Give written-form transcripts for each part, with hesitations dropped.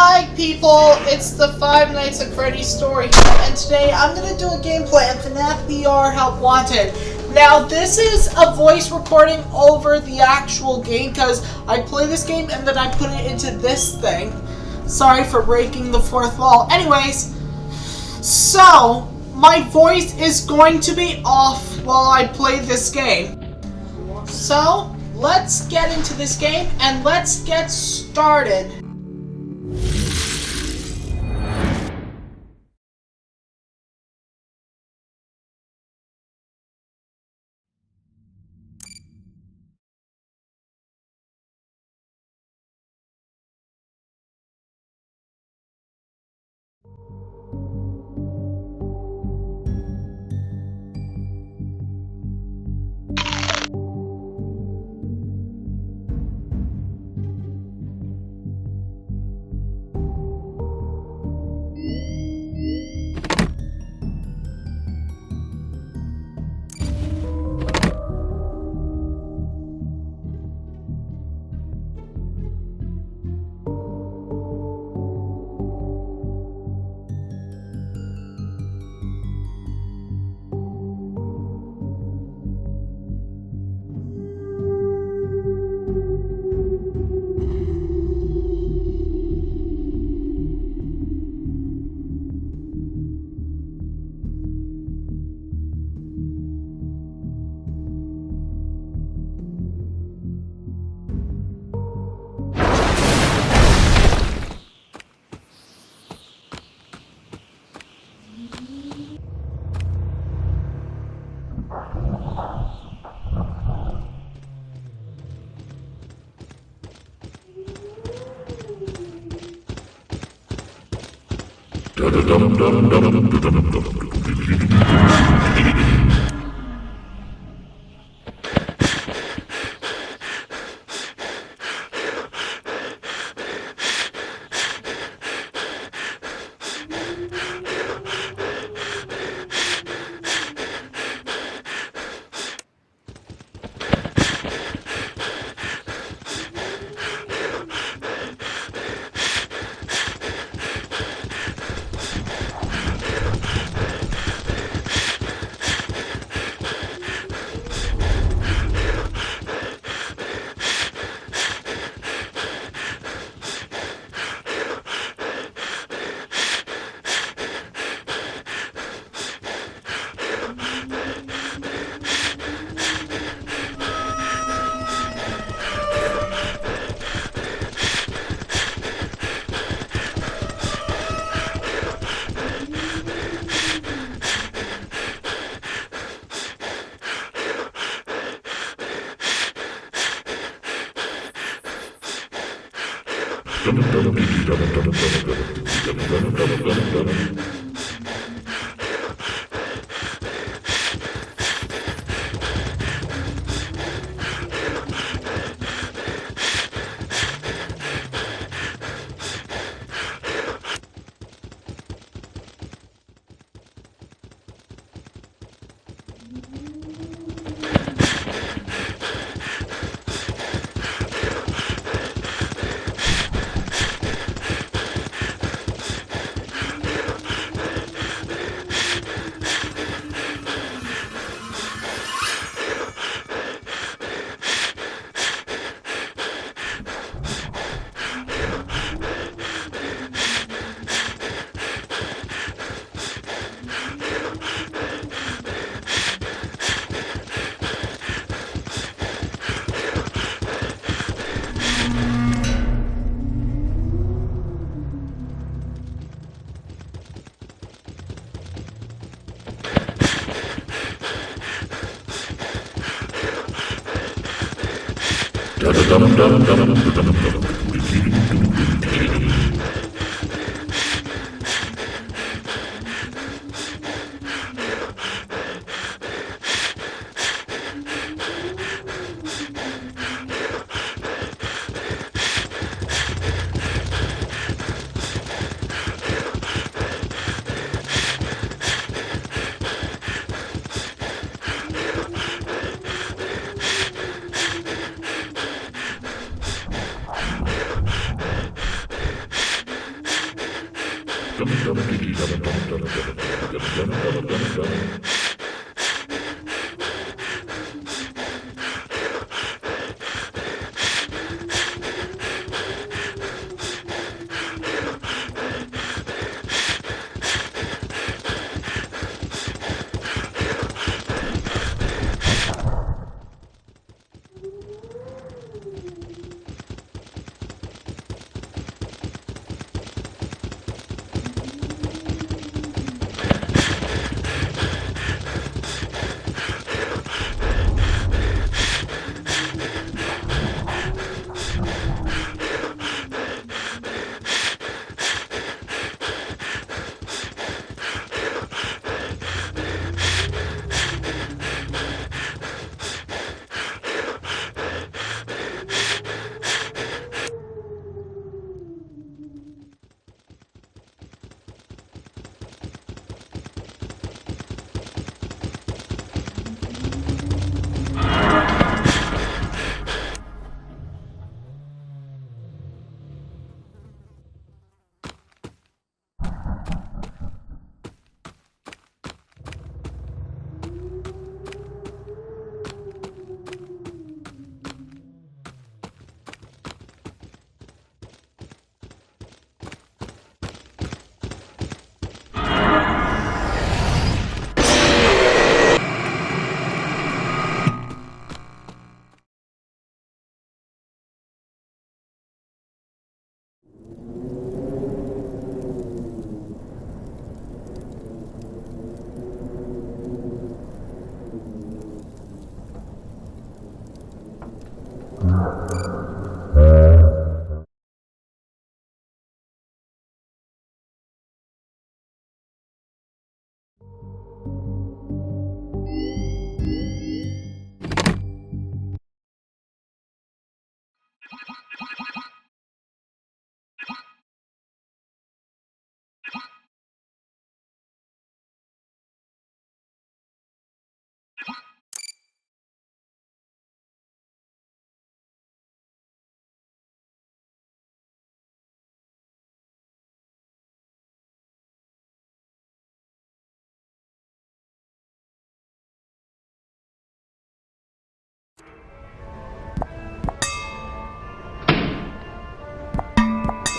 Hi people, it's the Five Nights at Freddy's story here, and today I'm going to do a gameplay of FNAF VR Help Wanted. Now this is a voice recording over the actual game because I play this game and then I put it into this thing. Sorry for breaking the fourth wall. Anyways, so my voice is going to be off while I play this game. So let's get into this game and let's get started.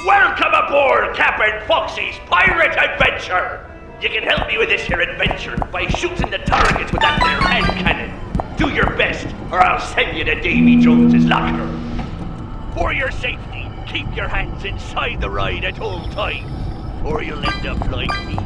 Welcome aboard Captain Foxy's pirate adventure! You can help me with this here adventure by shooting the targets with that there hand cannon. Do your best, or I'll send you to Davy Jones's locker. For your safety, keep your hands inside the ride at all times, or you'll end up like me.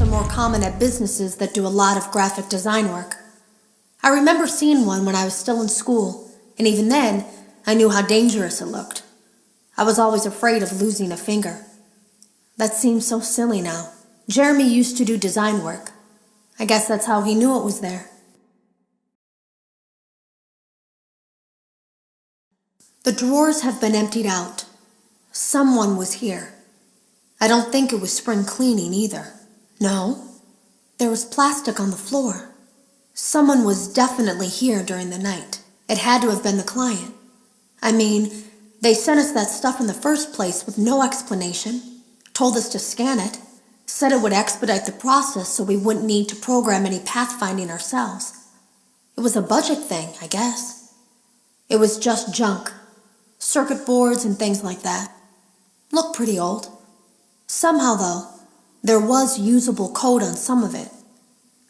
More common at businesses that do a lot of graphic design work. I remember seeing one when I was still in school, and even then, I knew how dangerous it looked. I was always afraid of losing a finger. That seems so silly now. Jeremy used to do design work. I guess that's how he knew it was there. The drawers have been emptied out. Someone was here. I don't think it was spring cleaning either. No, there was plastic on the floor. Someone was definitely here during the night. It had to have been the client. I mean, they sent us that stuff in the first place with no explanation, told us to scan it, said it would expedite the process so we wouldn't need to program any pathfinding ourselves. It was a budget thing, I guess. It was just junk, circuit boards and things like that. Looked pretty old. Somehow, though, there was usable code on some of it.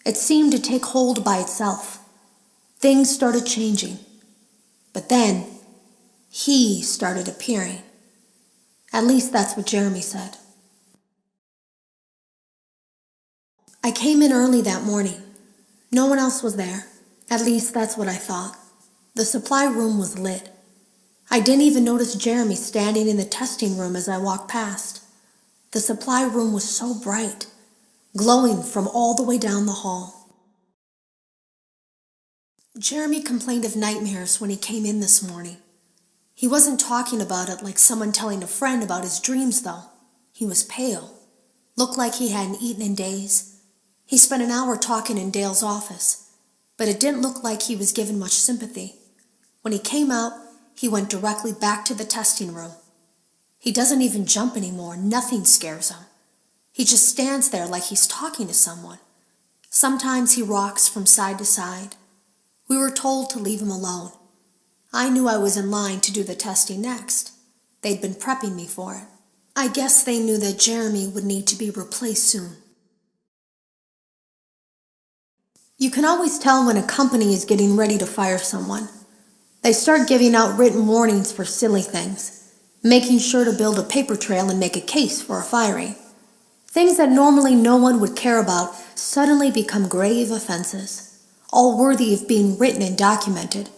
It seemed to take hold by itself. Things started changing. But then, He started appearing. At least that's what Jeremy said. I came in early that morning. No one else was there. At least that's what I thought. The supply room was lit. I didn't even notice Jeremy standing in the testing room as I walked past. The supply room was so bright, glowing from all the way down the hall. Jeremy complained of nightmares when he came in this morning. He wasn't talking about it like someone telling a friend about his dreams, though. He was pale, looked like he hadn't eaten in days. He spent an hour talking in Dale's office, but it didn't look like he was given much sympathy. When he came out, he went directly back to the testing room. He doesn't even jump anymore. Nothing scares him. He just stands there like he's talking to someone. Sometimes he rocks from side to side. We were told to leave him alone. I knew I was in line to do the testing next. They'd been prepping me for it. I guess they knew that Jeremy would need to be replaced soon. You can always tell when a company is getting ready to fire someone. They start giving out written warnings for silly things, making sure to build a paper trail and make a case for a firing. Things that normally no one would care about suddenly become grave offenses, all worthy of being written and documented.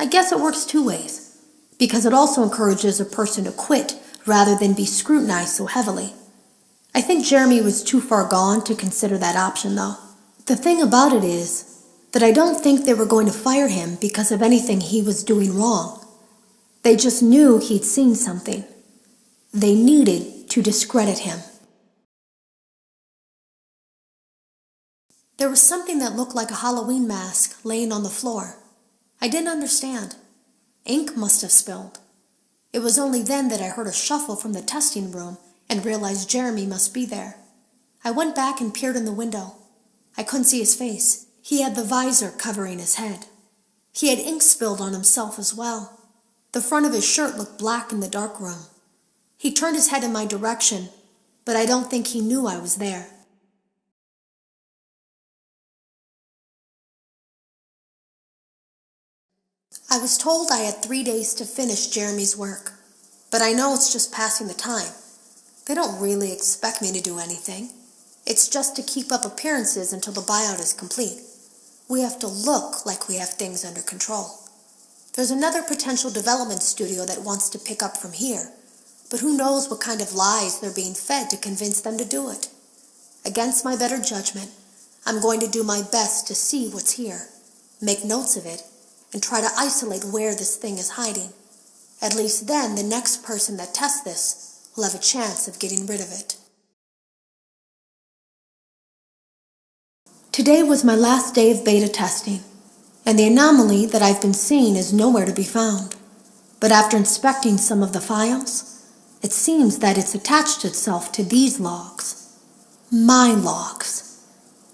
I guess it works two ways, because it also encourages a person to quit rather than be scrutinized so heavily. I think Jeremy was too far gone to consider that option, though. The thing about it is that I don't think they were going to fire him because of anything he was doing wrong. They just knew he'd seen something. They needed to discredit him. There was something that looked like a Halloween mask laying on the floor. I didn't understand. Ink must have spilled. It was only then that I heard a shuffle from the testing room and realized Jeremy must be there. I went back and peered in the window. I couldn't see his face. He had the visor covering his head. He had ink spilled on himself as well. The front of his shirt looked black in the dark room. He turned his head in my direction, but I don't think he knew I was there. I was told I had 3 days to finish Jeremy's work, but I know it's just passing the time. They don't really expect me to do anything. It's just to keep up appearances until the buyout is complete. We have to look like we have things under control. There's another potential development studio that wants to pick up from here, but who knows what kind of lies they're being fed to convince them to do it. Against my better judgment, I'm going to do my best to see what's here, make notes of it, and try to isolate where this thing is hiding. At least then the next person that tests this will have a chance of getting rid of it. Today was my last day of beta testing, and the anomaly that I've been seeing is nowhere to be found. But after inspecting some of the files, it seems that it's attached itself to these logs. My logs.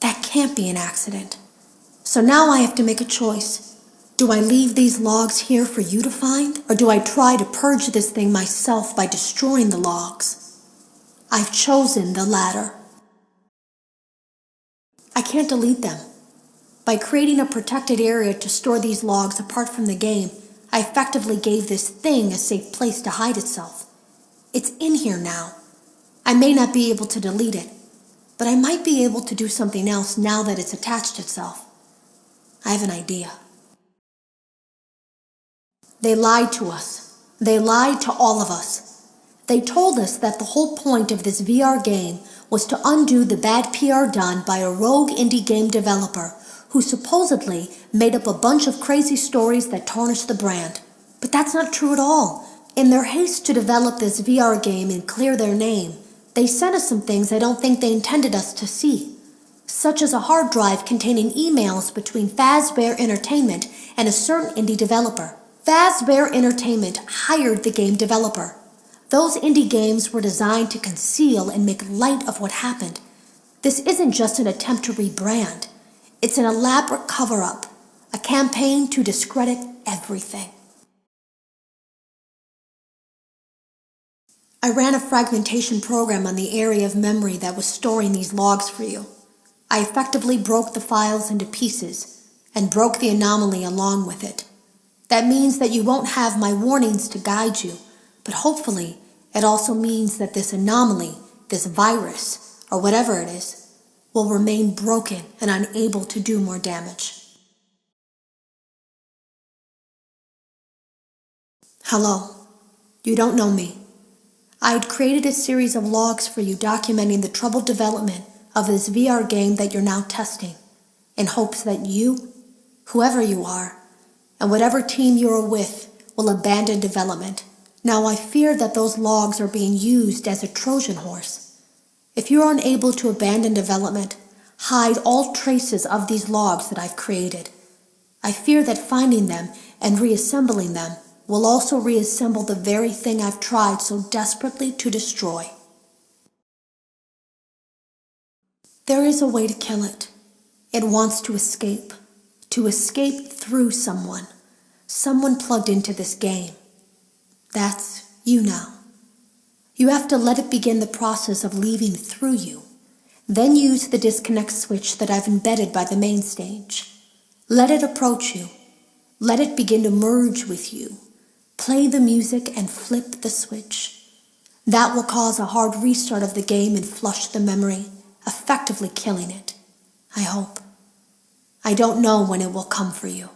That can't be an accident. So now I have to make a choice. Do I leave these logs here for you to find, or do I try to purge this thing myself by destroying the logs? I've chosen the latter. I can't delete them. By creating a protected area to store these logs apart from the game, I effectively gave this thing a safe place to hide itself. It's in here now. I may not be able to delete it, but I might be able to do something else now that it's attached itself. I have an idea. They lied to us. They lied to all of us. They told us that the whole point of this VR game was to undo the bad PR done by a rogue indie game developer who supposedly made up a bunch of crazy stories that tarnished the brand. But that's not true at all. In their haste to develop this VR game and clear their name, they sent us some things I don't think they intended us to see, such as a hard drive containing emails between Fazbear Entertainment and a certain indie developer. Fazbear Entertainment hired the game developer. Those indie games were designed to conceal and make light of what happened. This isn't just an attempt to rebrand. It's an elaborate cover-up, a campaign to discredit everything. I ran a fragmentation program on the area of memory that was storing these logs for you. I effectively broke the files into pieces and broke the anomaly along with it. That means that you won't have my warnings to guide you, but hopefully it also means that this anomaly, this virus, or whatever it is, will remain broken and unable to do more damage. Hello. You don't know me. I had created a series of logs for you documenting the troubled development of this VR game that you're now testing, in hopes that you, whoever you are, and whatever team you're with, will abandon development. Now I fear that those logs are being used as a Trojan horse. If you're unable to abandon development, hide all traces of these logs that I've created. I fear that finding them and reassembling them will also reassemble the very thing I've tried so desperately to destroy. There is a way to kill it. It wants to escape through someone plugged into this game. That's you now. You have to let it begin the process of leaving through you. Then use the disconnect switch that I've embedded by the main stage. Let it approach you. Let it begin to merge with you. Play the music and flip the switch. That will cause a hard restart of the game and flush the memory, effectively killing it. I hope. I don't know when it will come for you.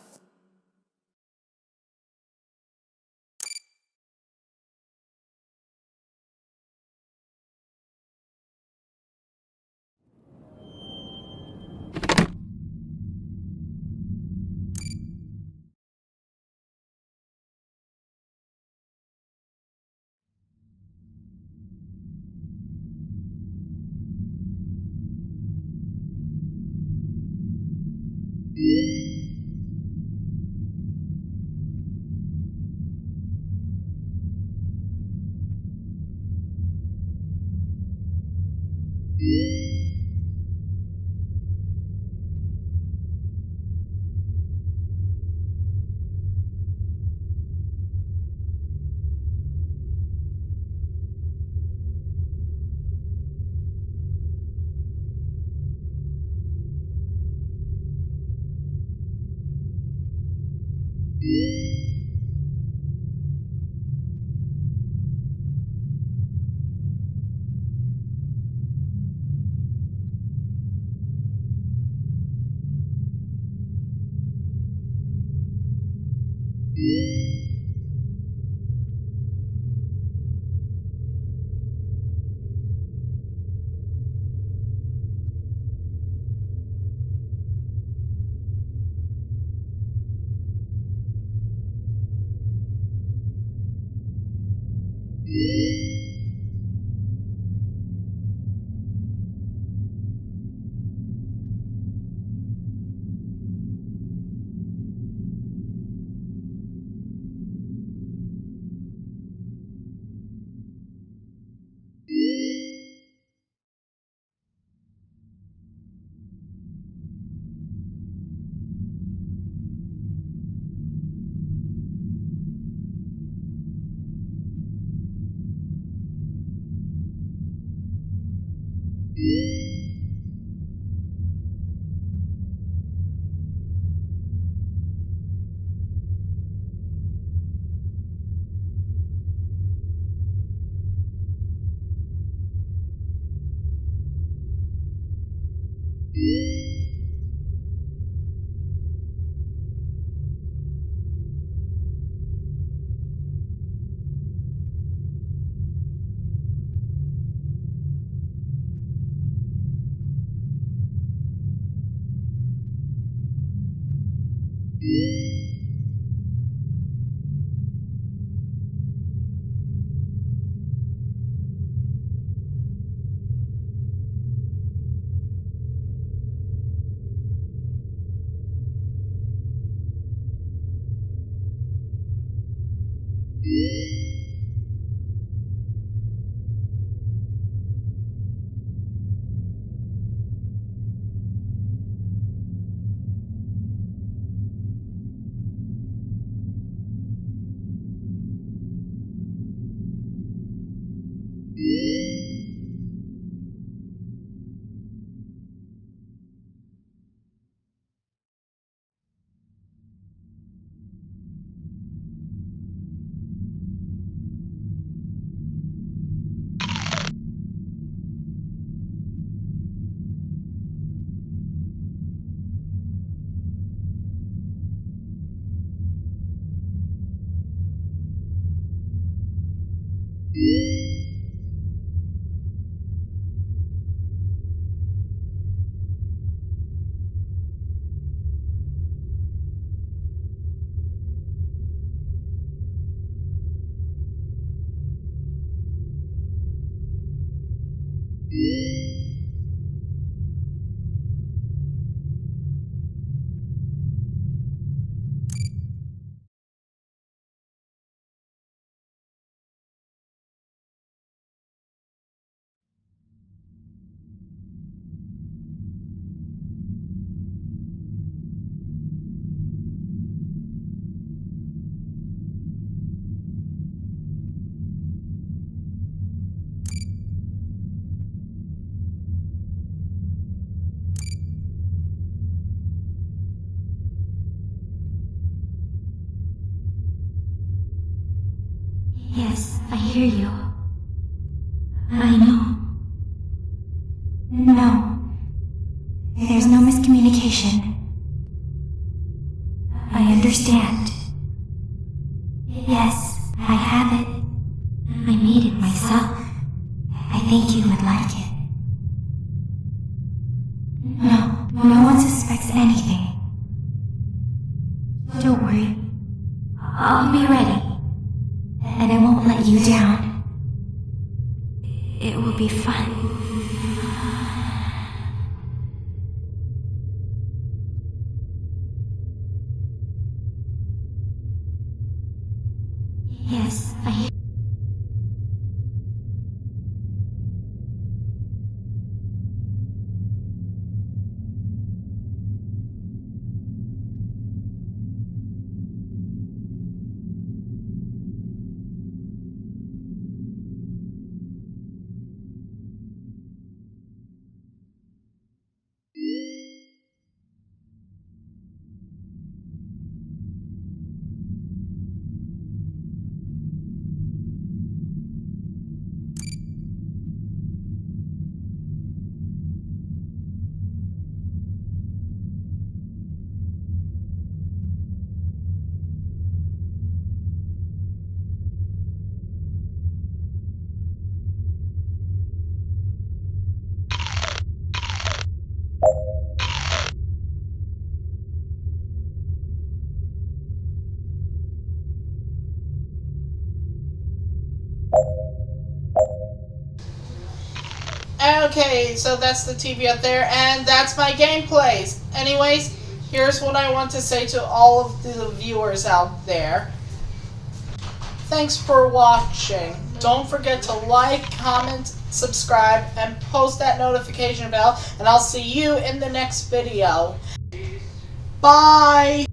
Yes, I hear you. I know. No. There's no miscommunication. I understand. Yes, I have it. I made it myself. I think you would like it. No one suspects anything. Don't worry. I'll be ready. And I won't let you down. It will be fun. Yes, I... Okay, so that's the TV up there, and that's my gameplays. Anyways, here's what I want to say to all of the viewers out there. Thanks for watching. Don't forget to like, comment, subscribe, and post that notification bell, and I'll see you in the next video. Bye!